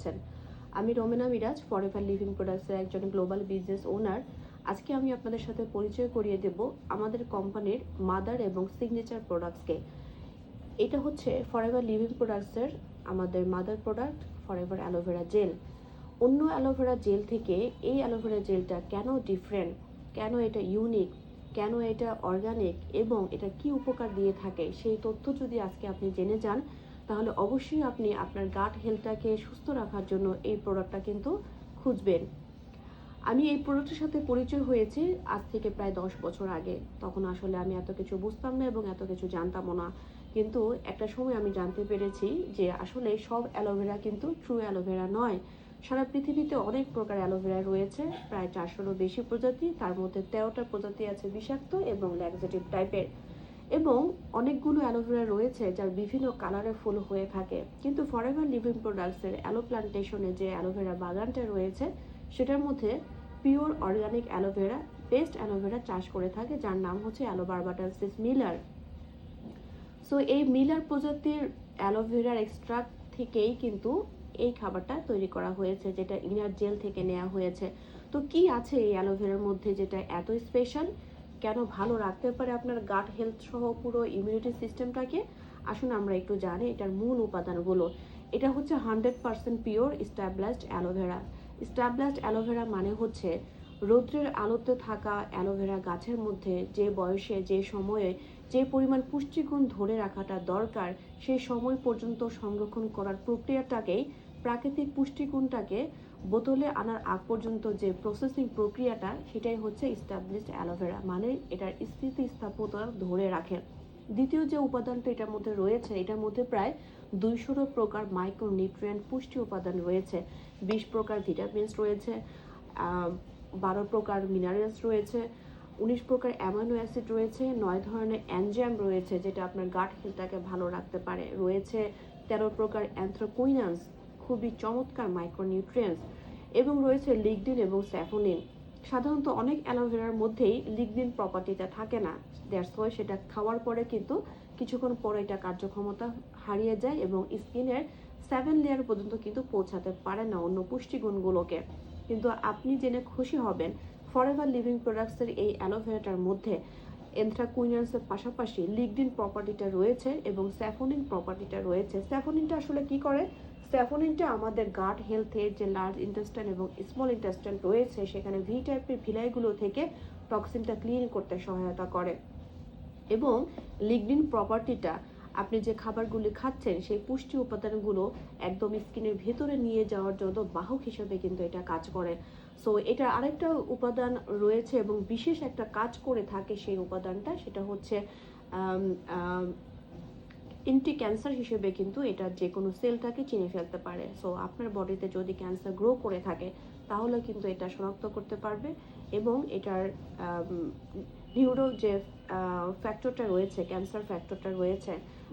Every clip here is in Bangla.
আছেন? আমি রোমেনা মিরাজ, ফরএভার লিভিং প্রোডাক্টসের একজন গ্লোবাল বিজনেস ওনার। আজকে আমি আপনাদের সাথে পরিচয় করিয়ে দেব আমাদের কোম্পানির মাদার এবং সিগনেচার প্রোডাক্টসকে। এটা হচ্ছে ফরএভার লিভিং প্রোডাক্টসের আমাদের mother product, forever aloe vera gel. অন্য অ্যালোভেরা জেল থেকে এই অ্যালোভেরা জেলটা কেন ডিফারেন্ট, কেন এটা ইউনিক, কেন এটা অর্গানিক এবং এটা কি উপকার দিয়ে থাকে, সেই তথ্য যদি আজকে আপনি জেনে যান, তাহলে অবশ্যই আপনি আপনার গাট হেলথটাকে সুস্থ রাখার জন্য এই প্রোডাক্টটা কিন্তু খুঁজবেন। আমি এই প্রোডাক্টের সাথে পরিচয় হয়েছি আজ থেকে প্রায় 10 বছর আগে। তখন আসলে আমি এত কিছু বুঝতাম না এবং এত কিছু জানতামও না। কিন্তু একটা সময় আমি জানতে পেরেছি যে আসলে সব অ্যালোভেরা কিন্তু ট্রু অ্যালোভেরা নয়। সারা পৃথিবীতে অনেক প্রকার অ্যালোভেরা রয়েছে, প্রায় 400-রও বেশি প্রজাতি। তার মধ্যে 13টা প্রজাতি আছে বিষাক্ত এবং ল্যাক্সেটিভ টাইপের, এবং অনেকগুলো অ্যালোভেরা রয়েছে যার বিভিন্ন কালারে ফুল হয়ে থাকে। কিন্তু ফরএভার লিভিং প্রোডাক্টসের অ্যালো প্লান্টেশনে যে অ্যালোভেরা বাগানটা রয়েছে, সেটার মধ্যে pure organic aloe vera, best aloe vera চাষ করে থাকে, যার নাম হচ্ছে অ্যালোবারবাটান্সিস মিলার। সো এই মিলার প্রজাতির অ্যালোভেরার এক্সট্রাক্ট থেকেই কিন্তু এই খাবারটা তৈরি করা হয়েছে, যেটা ইনার জেল থেকে নেওয়া হয়েছে। তো কি আছে এই অ্যালোভেরার মধ্যে যেটা এত স্পেশাল, কেন ভালো রাখতে পারে আপনার গাট হেলথ সহ পুরো ইমিউনিটি সিস্টেমটাকে? আসুন আমরা একটু জানি এটার মূল উপাদানগুলো। এটা হচ্ছে 100% পিওর স্ট্যাবলাইজড অ্যালোভেরা। স্ট্যাবলাইজড অ্যালোভেরা মানে হচ্ছে রৌদ্রের আলোতে থাকা অ্যালোভেরা গাছের মধ্যে যে বয়সে, যে সময়ে যে পরিমাণ পুষ্টিগুণ ধরে রাখাটা দরকার, সেই সময় পর্যন্ত সংরক্ষণ করার প্রক্রিয়াটাকেই, প্রাকৃতিক পুষ্টিগুণটাকে বোতলে আনার আগ পর্যন্ত যে প্রসেসিং প্রক্রিয়াটা, সেটাই হচ্ছে স্ট্যাবলিশড অ্যালোভেরা, মানে এটার স্থিতিস্থাপকতা ধরে রাখে। দ্বিতীয় যে উপাদানটা এটার মধ্যে রয়েছে, এটার মধ্যে প্রায় 200 প্রকার মাইক্রোনিউট্রিয়েন্ট পুষ্টি উপাদান রয়েছে, 20 প্রকার ভিটামিনস রয়েছে, 12 প্রকার মিনারেলস রয়েছে, 19 প্রকার অ্যামাইনো অ্যাসিড রয়েছে, 9 ধরনের এনজাইম রয়েছে যেটা আপনার গাট হেলথটাকে ভালো রাখতে পারে, রয়েছে 13 প্রকার অ্যান্থ্রাকুইনান্স, খুবই চমৎকার মাইক্রোনিউট্রিয়েন্টস, এবং রয়েছে লিগনিন এবং স্যাফোনিন। সাধারণত অনেক অ্যালোভেরার মধ্যেই লিগনিন প্রপার্টিটা থাকে না, দ্যাটস ওয়াই সেটা খাওয়ার পরে কিন্তু কিছুক্ষণ পরে এটা কার্যক্ষমতা হারিয়ে যায় এবং স্কিনের 7 লেয়ার পর্যন্ত কিন্তু পৌঁছাতে পারে না অন্য পুষ্টিগুণগুলোকে। কিন্তু আপনি জেনে খুশি হবেন, ফরএভার লিভিং প্রোডাক্টসের এই অ্যালোভেরাটার মধ্যে এন্থ্রাকুইনান্সের পাশাপাশি লিগনিন প্রপার্টিটা রয়েছে এবং স্যাফোনিন প্রপার্টিটা রয়েছে। স্যাফোনিনটা আসলে কি করে? স্যাফোনিনটা আমাদের গাট হেলথের যে লার্জ ইন্টেস্টাইন এবং স্মল ইন্টেস্টাইন রয়েছে, সেখানে ভি টাইপের ভিলাইগুলো থেকে টক্সিনটা ক্লিন করতে সহায়তা করে। এবং লিগনিন প্রপার্টিটা আপনি যে খাবারগুলি খাচ্ছেন, সেই পুষ্টি উপাদানগুলো একদম স্কিনের ভেতরে নিয়ে যাওয়ার জন্য বাহক হিসেবে কিন্তু এটা কাজ করে। সো এটা আরেকটা উপাদান রয়েছে এবং বিশেষ একটা কাজ করে থাকে সেই উপাদানটা, সেটা হচ্ছে এন্টি ক্যান্সার হিসেবে কিন্তু এটা যে কোনো সেলটাকে চিনে ফেলতে পারে। সো আপনার বডিতে যদি ক্যান্সার গ্রো করে থাকে, তাহলে কিন্তু এটা শনাক্ত করতে পারবে এবং এটার নিউরো যে ফ্যাক্টরটা রয়েছে, ক্যান্সার ফ্যাক্টরটা রয়েছে,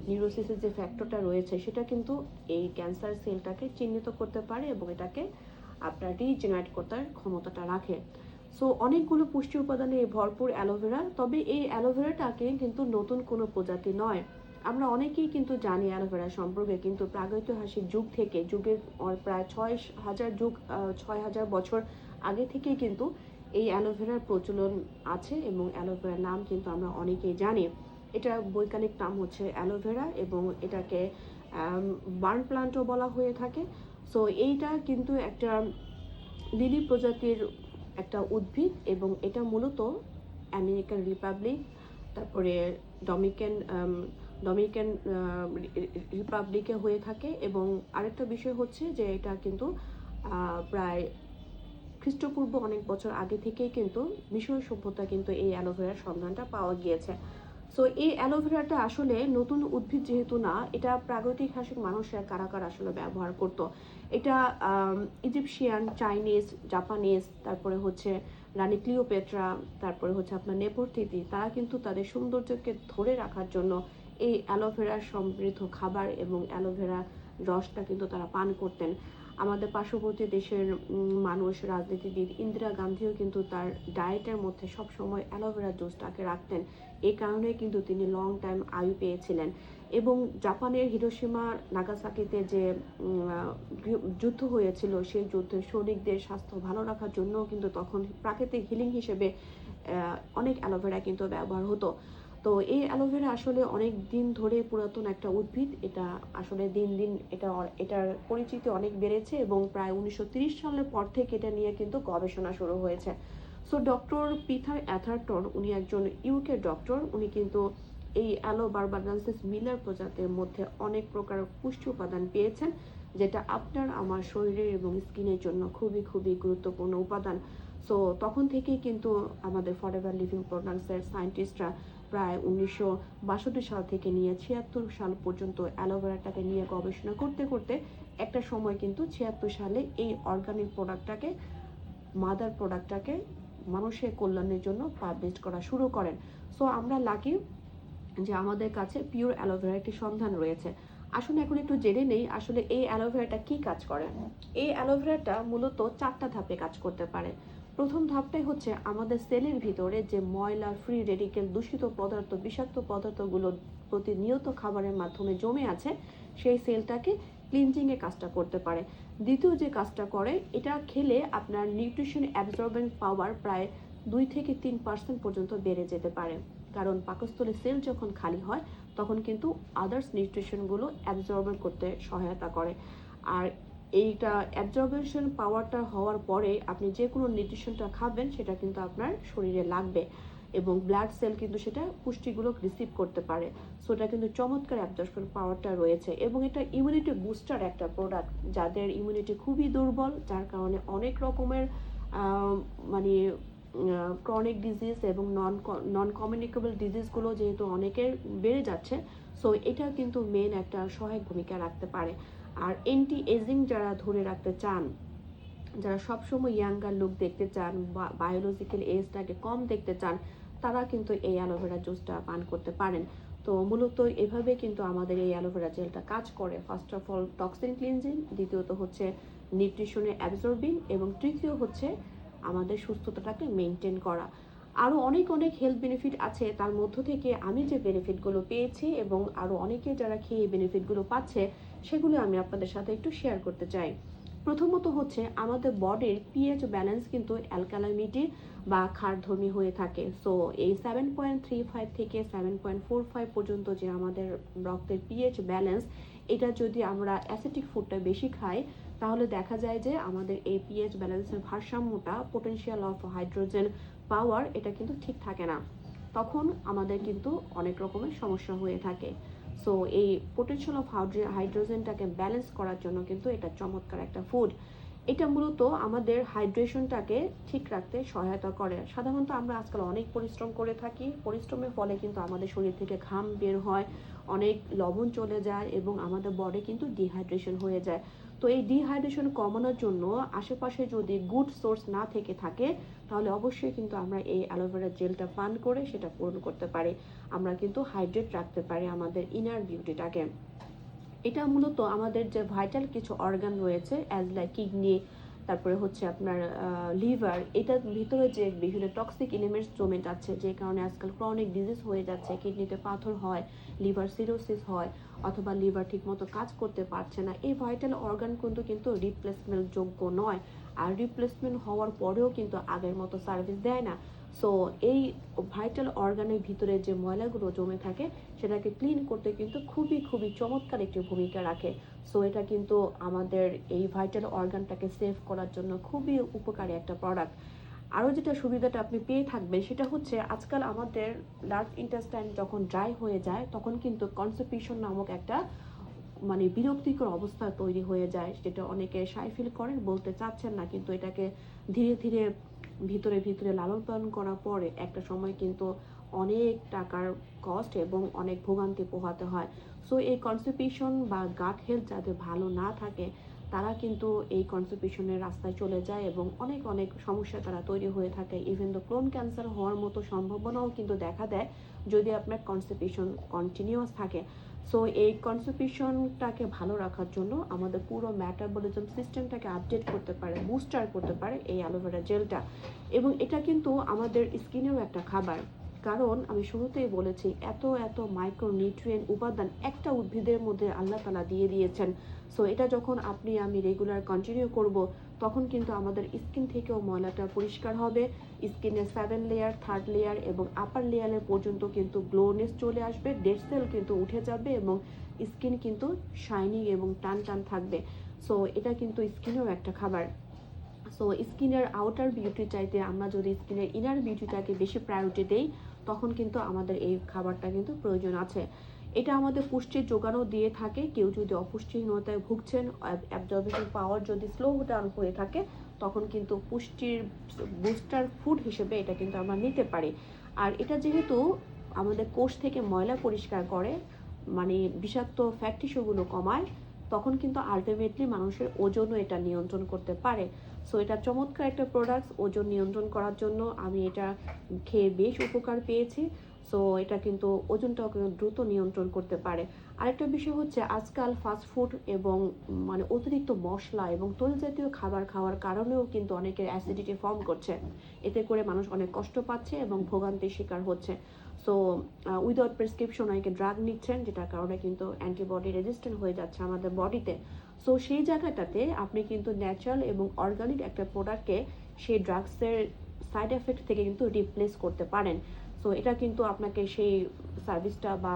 নিউরোসিসের যে ফ্যাক্টরটা রয়েছে, সেটা কিন্তু এই ক্যান্সার সেলটাকে চিহ্নিত করতে পারে এবং এটাকে আপনার রিজেনারেট করার ক্ষমতাটা রাখে। সো অনেকগুলো পুষ্টি উপাদানে ভরপুর অ্যালোভেরা, তবে এই অ্যালোভেরাটাকে কিন্তু নতুন কোনো প্রজাতি নয়। আমরা অনেকেই কিন্তু জানি অ্যালোভেরা সম্পর্কে, কিন্তু প্রাগৈতিহাসিক যুগ থেকে, যুগের প্রায় 6,000 বছর আগে থেকেই কিন্তু এই অ্যালোভেরার প্রচলন আছে এবং অ্যালোভেরার নাম কিন্তু আমরা অনেকেই জানি। এটা বৈজ্ঞানিক নাম হচ্ছে অ্যালোভেরা এবং এটাকে বার্ন প্লান্টও বলা হয়ে থাকে। সো এইটা কিন্তু একটা লিলি প্রজাতির একটা উদ্ভিদ এবং এটা মূলত আমেরিকান রিপাবলিক, তারপরে ডমিনিকান ডমিনিকান রিপাবলিকে হয়ে থাকে। এবং আরেকটা বিষয় হচ্ছে যে এটা কিন্তু প্রায় খ্রিস্টপূর্ব অনেক বছর আগে থেকেই কিন্তু মিশর সভ্যতা কিন্তু এই অ্যালোভেরার সন্ধানটা পাওয়া গিয়েছে। সো এই অ্যালোভেরাটা আসলে নতুন উদ্ভিদ যেহেতু না, এটা প্রাগৈতিহাসিক মানুষরা কারা কারা আসলে ব্যবহার করতো। এটা ইজিপশিয়ান, চাইনিজ, জাপানিজ, তারপরে হচ্ছে রানী ক্লিওপেট্রা, তারপরে হচ্ছে আপনার নেফারতিতি, তারা কিন্তু তাদের সৌন্দর্যকে ধরে রাখার জন্য এই অ্যালোভেরার সমৃদ্ধ খাবার এবং অ্যালোভেরা রসটা কিন্তু তারা পান করতেন। আমাদের পার্শ্ববর্তী দেশের মানুষ, রাজনীতিবিদ ইন্দিরা গান্ধীও কিন্তু তার ডায়েটের মধ্যে সবসময় অ্যালোভেরা জুসটাকে রাখতেন। এই কারণে কিন্তু তিনি লং টাইম আয়ু পেয়েছিলেন। এবং জাপানের হিরোশিমা নাগাসাকিতে যে যুদ্ধ হয়েছিল, সেই যুদ্ধে সৈনিকদের স্বাস্থ্য ভালো রাখার জন্য কিন্তু তখন প্রাকৃতিক হিলিং হিসেবে অনেক অ্যালোভেরা কিন্তু ব্যবহার হতো। তো এই অ্যালোভেরা আসলে অনেক দিন ধরে পুরাতন একটা উদ্ভিদ, এটা আসলে দিন দিন এটার পরিচিতি অনেক বেড়েছে এবং প্রায় 1930 সালের পর থেকে এটা নিয়ে কিন্তু গবেষণা শুরু হয়েছে। সো ডক্টর পিটার অ্যাথারটন, উনি একজন ইউকে ডক্টর, উনি কিন্তু এই অ্যালো বারবাডান্সিস মিলার প্রজাতির মধ্যে অনেক প্রকার পুষ্টি উপাদান পেয়েছেন, যেটা আপনার আমার শরীরের এবং স্কিনের জন্য খুবই খুবই গুরুত্বপূর্ণ উপাদান। সো তখন থেকেই কিন্তু আমাদের ফরএভার লিভিং প্রোডাক্টসের সায়েন্টিস্টরা প্রায় 1962 সাল থেকে নিয়ে 76 সাল পর্যন্ত অ্যালোভেরাটাকে নিয়ে গবেষণা করতে করতে একটা সময় কিন্তু 76 সালে এই অর্গানিক প্রোডাক্টটাকে, মাদার প্রোডাক্টটাকে মানুষের কল্যাণের জন্য পাবলিশ করা শুরু করেন। সো আমরা লাকি যে আমাদের কাছে পিওর অ্যালোভেরা একটি সন্ধান রয়েছে। আসুন এখন একটু জেনে নেই আসলে এই অ্যালোভেরাটা কি কাজ করে। এই অ্যালোভেরাটা মূলত 4টা ধাপে কাজ করতে পারে। প্রথম ধাপটাই হচ্ছে আমাদের সেলের ভিতরে যে ময়লা, ফ্রি রেডিকেল, দূষিত পদার্থ, বিষাক্ত পদার্থগুলো প্রতিনিয়ত খাবারের মাধ্যমে জমে আছে, সেই সেলটাকে ক্লিনজিংয়ের কাজটা করতে পারে। দ্বিতীয় যে কাজটা করে, এটা খেলে আপনার নিউট্রিশন অ্যাবজর্বিং পাওয়ার প্রায় 2 থেকে 3% পর্যন্ত বেড়ে যেতে পারে, কারণ পাকস্থলী সেল যখন খালি হয় তখন কিন্তু আদার্স নিউট্রিশনগুলো অ্যাবজর্ব করতে সহায়তা করে। আর এইটা অ্যাবজর্বেশন পাওয়ারটা হওয়ার পরে আপনি যে কোনো নিউট্রিশনটা খাবেন সেটা কিন্তু আপনার শরীরে লাগবে এবং ব্লাড সেল কিন্তু সেটা পুষ্টিগুলো রিসিভ করতে পারে। সো এটা কিন্তু চমৎকার অ্যাবজর্পশন পাওয়ারটা রয়েছে এবং এটা ইমিউনিটি বুস্টার একটা প্রোডাক্ট। যাদের ইমিউনিটি খুবই দুর্বল, যার কারণে অনেক রকমের মানে ক্রনিক ডিজিজ এবং নন কমিউনিকেবল ডিজিজগুলো যেহেতু অনেকের বেড়ে যাচ্ছে, সো এটা কিন্তু মেন একটা সহায়ক ভূমিকা রাখতে পারে। আর অ্যান্টি এজিং যারা ধরে রাখতে চান, যারা সবসময় ইয়াঙ্গার লুক দেখতে চান বা বায়োলজিক্যাল এজটাকে কম দেখতে চান, তারা কিন্তু এই অ্যালোভেরা জুসটা পান করতে পারেন। তো মূলত এভাবে কিন্তু আমাদের এই অ্যালোভেরা জেলটা কাজ করে। First of all toxin cleansing, দ্বিতীয়ত হচ্ছে নিউট্রিশনে অ্যাবজর্বিং এবং তৃতীয় হচ্ছে আমাদের সুস্থতাটাকে মেনটেন করা। আরও অনেক অনেক হেলথ বেনিফিট আছে, তার মধ্য থেকে আমি যে বেনিফিটগুলো পেয়েছি এবং আরও অনেকে যারা খেয়ে বেনিফিটগুলো পাচ্ছে, সেগুলো আমি আপনাদের সাথে একটু শেয়ার করতে চাই। প্রথমত হচ্ছে আমাদের বডির পিএইচ ব্যালেন্স কিন্তু অ্যালকালামিটি বা ক্ষারধর্মী হয়ে থাকে। সো এই 7.35 থেকে 7.45 পর্যন্ত যে আমাদের রক্তের পিএইচ ব্যালেন্স, এটা যদি আমরা অ্যাসিটিক ফুডটা বেশি খাই তাহলে দেখা যায় যে আমাদের এই পিএইচ ব্যালেন্সের ভারসাম্যটা, পোটেনশিয়াল অফ হাইড্রোজেন পাওয়ার, এটা কিন্তু ঠিক থাকে না। তখন আমাদের কিন্তু অনেক রকমের সমস্যা হয়ে থাকে। সো এই পোটেনশিয়াল অফ হাইড্রোজেনটাকে ব্যালেন্স করার জন্য কিন্তু এটা চমৎকার একটা ফুড। এটা মূলত আমাদের হাইড্রেশনটাকে ঠিক রাখতে সহায়তা করে। সাধারণত আমরা আজকাল অনেক পরিশ্রম করে থাকি, পরিশ্রমের ফলে কিন্তু আমাদের শরীর থেকে ঘাম বের হয়, অনেক লবণ চলে যায় এবং আমাদের বডি কিন্তু ডিহাইড্রেশন হয়ে যায়। তো এই ডিহাইড্রেশন কমানোর জন্য আশেপাশে যদি গুড সোর্স না থেকে থাকে, তাহলে অবশ্যই কিন্তু আমরা এই অ্যালোভেরা জেলটা পান করে সেটা পূরণ করতে পারি। আমরা কিন্তু হাইড্রেট রাখতে পারি আমাদের ইনার বিউটিটাকে। এটা মূলত আমাদের যে ভাইটাল কিছু অর্গান রয়েছে, অ্যাজ লাইক কিডনি, তারপরে হচ্ছে আপনার লিভার, এটার ভিতরে যে বিভিন্ন টক্সিক এলিমেন্টস জমে যাচ্ছে, যে কারণে আজকাল ক্রনিক ডিজিজ হয়ে যাচ্ছে, কিডনিতে পাথর হয়, লিভার সিরোসিস হয়, অথবা লিভার ঠিকমতো কাজ করতে পারছে না। এই ভাইটাল অর্গান কিন্তু রিপ্লেসমেন্ট যোগ্য নয়, আর রিপ্লেসমেন্ট হওয়ার পরেও কিন্তু আগের মতো সার্ভিস দেয় না। সো এই ভাইটাল অর্গানের ভিতরে যে ময়লাগুলো জমে থাকে সেটাকে ক্লিন করতে কিন্তু খুবই খুবই চমৎকার একটি ভূমিকা রাখে। সো এটা কিন্তু আমাদের এই ভাইটাল অর্গানটাকে সেভ করার জন্য খুবই উপকারী একটা প্রোডাক্ট। আরও যেটা সুবিধাটা আপনি পেয়ে থাকবেন সেটা হচ্ছে আজকাল আমাদের লার্জ ইন্টেস্টাইন যখন ড্রাই হয়ে যায় তখন কিন্তু কনস্টিপেশন নামক একটা বিরক্তিকর অবস্থা তৈরি হয়ে যায়, যেটা অনেকে সাই ফিল করেন, বলতে চাচ্ছেন না, কিন্তু এটাকে ধীরে ধীরে ভিতরে ভিতরে লালন পালন করার পরে একটা সময় কিন্তু অনেক টাকার কস্ট এবং অনেক ভোগান্তি পোহাতে হয়। সো এই কনস্টিপেশন বা গাট হেলথ যাদের ভালো না থাকে তারা কিন্তু এই কনস্টিপেশনের রাস্তায় চলে যায় এবং অনেক অনেক সমস্যা তারা তৈরি হয়ে থাকে। ইভেন দ্য ক্লোন ক্যান্সার হওয়ার মতো সম্ভাবনাও কিন্তু দেখা দেয় যদি আপনার কনস্টিপেশন কন্টিনিউয়াস থাকে। সো এই কনস্টিপেশনটাকে ভালো রাখার জন্য আমাদের পুরো মেটাবলিজম সিস্টেমটাকে আপডেট করতে পারে, বুস্টার করতে পারে এই অ্যালোভেরা জেলটা। এবং এটা কিন্তু আমাদের স্কিনেরও একটা খাবার। কারণ আমি শুরুতেই বলেছি এত এত মাইক্রোনিউট্রিয়েন্ট উপাদান একটা উদ্ভিদের মধ্যে আল্লাহ তাআলা দিয়ে দিয়েছেন। সো এটা যখন আপনি আমি রেগুলার কন্টিনিউ করব, তখন কিন্তু আমাদের স্কিন থেকেও ময়লাটা পরিষ্কার হবে। স্কিনের 7 লেয়ার, 3rd লেয়ার এবং আপার লেয়ারের পর্যন্ত কিন্তু গ্লোনেস চলে আসবে, ডেড সেল কিন্তু উঠে যাবে এবং স্কিন কিন্তু শাইনিং এবং টান টান থাকবে। সো এটা কিন্তু স্কিনেও একটা খাবার। সো স্কিনের আউটার বিউটি চাইতে আমরা যদি স্কিনের ইনার বিউটিটাকে বেশি প্রায়োরিটি দেই, তখন কিন্তু আমাদের এই খাবারটা কিন্তু প্রয়োজন আছে। এটা আমাদের পুষ্টির যোগানও দিয়ে থাকে। কেউ যদি অপুষ্টিহীনতায় ভুগছেন, অ্যাবজর্বেশন পাওয়ার যদি স্লো ডাউন হয়ে থাকে, তখন কিন্তু পুষ্টির বুস্টার ফুড হিসেবে এটা কিন্তু আমরা নিতে পারি। আর এটা যেহেতু আমাদের কোষ থেকে ময়লা পরিষ্কার করে, মানে বিষাক্ত ফ্যাট টিস্যুগুলো কমায়, তখন কিন্তু আলটিমেটলি মানুষের ওজনও এটা নিয়ন্ত্রণ করতে পারে। সো এটা চমৎকার একটা প্রোডাক্টস ওজন নিয়ন্ত্রণ করার জন্য। আমি এটা খেয়ে বেশ উপকার পেয়েছি। সো এটা কিন্তু ওজনটাও কিন্তু দ্রুত নিয়ন্ত্রণ করতে পারে। আরেকটা বিষয় হচ্ছে আজকাল ফাস্টফুড এবং মানে অতিরিক্ত মশলা এবং তৈল জাতীয় খাবার খাওয়ার কারণেও কিন্তু অনেকের অ্যাসিডিটি ফর্ম করছে। এতে করে মানুষ অনেক কষ্ট পাচ্ছে এবং ভোগান্তির শিকার হচ্ছে। সো উইদাউট প্রেসক্রিপশন অনেকে ড্রাগ নিচ্ছেন, যেটার কারণে কিন্তু অ্যান্টিবডি রেজিস্ট্যান্ট হয়ে যাচ্ছে আমাদের বডিতে। সো সেই জায়গাটাতে আপনি কিন্তু ন্যাচারাল এবং অর্গানিক একটা প্রোডাক্টকে সেই ড্রাগসের সাইড এফেক্ট থেকে কিন্তু রিপ্লেস করতে পারেন। সো এটা কিন্তু আপনাকে সেই সার্ভিসটা বা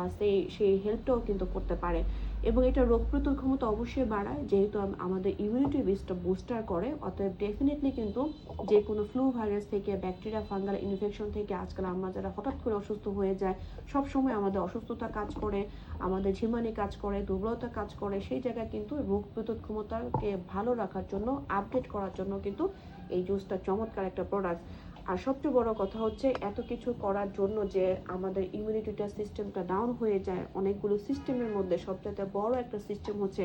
সেই হেল্পটাও কিন্তু করতে পারে। এবং এটা রোগ প্রতিরোধ ক্ষমতা অবশ্যই বাড়ায়, যেহেতু আমাদের ইমিউনিটি বেসটা বুস্টার করে। অতএব ডেফিনেটলি কিন্তু যে কোনো ফ্লু ভাইরাস থেকে, ব্যাকটেরিয়া ফাঙ্গাল ইনফেকশন থেকে, আজকাল আমরা যারা হঠাৎ করে অসুস্থ হয়ে যায়, সব সময় আমাদের অসুস্থতা কাজ করে, আমাদের ঝিমানি কাজ করে, দুর্বলতা কাজ করে, সেই জায়গায় কিন্তু রোগ প্রতিরোধ ক্ষমতাকে ভালো রাখার জন্য, আপডেট করার জন্য কিন্তু এই জুসটা চমৎকার একটা প্রোডাক্ট। আর সবচেয়ে বড় কথা হচ্ছে এত কিছু করার জন্য যে আমাদের ইমিউনিটিটা সিস্টেমটা ডাউন হয়ে যায়, অনেকগুলো সিস্টেমের মধ্যে সবচেয়ে বড় একটা সিস্টেম হচ্ছে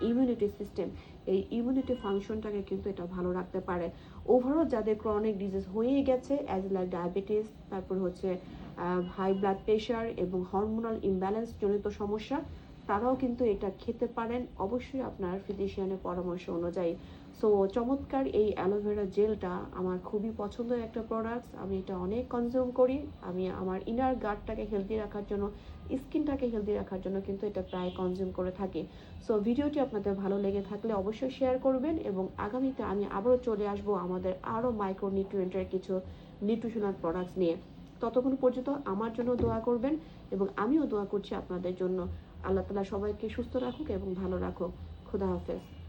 ইমিউনিটি সিস্টেম। এই ইমিউনিটি ফাংশনটাকে কিন্তু এটা ভালো রাখতে পারে। ওভারঅল যাদের ক্রনিক ডিজিজ হয়ে গেছে, অ্যাজ লাইক ডায়াবেটিস, তারপর হচ্ছে হাই ব্লাড প্রেশার এবং হরমোনাল ইমব্যালেন্স জনিত সমস্যা, তারাও কিন্তু এটা খেতে পারেন, অবশ্যই আপনার ফিজিশিয়ানের পরামর্শ অনুযায়ী। সো চমৎকার এই অ্যালোভেরা জেলটা আমার খুবই পছন্দের একটা প্রোডাক্টস। আমি এটা অনেক কনজিউম করি। আমি আমার ইনার গার্ডটাকে হেলদি রাখার জন্য, স্কিনটাকে হেলদি রাখার জন্য কিন্তু এটা প্রায় কনজিউম করে থাকি। সো ভিডিওটি আপনাদের ভালো লেগে থাকলে অবশ্যই শেয়ার করবেন এবং আগামীতে আমি আবারও চলে আসব আমাদের আরও মাইক্রোনিউট্রিয়েন্টের কিছু নিউট্রিশনাল প্রোডাক্টস নিয়ে। ততক্ষণ পর্যন্ত আমার জন্য দোয়া করবেন এবং আমিও দোয়া করছি আপনাদের জন্য। আল্লাহ তাআলা সবাইকে সুস্থ রাখুক এবং ভালো রাখুক। খুদা হাফেজ।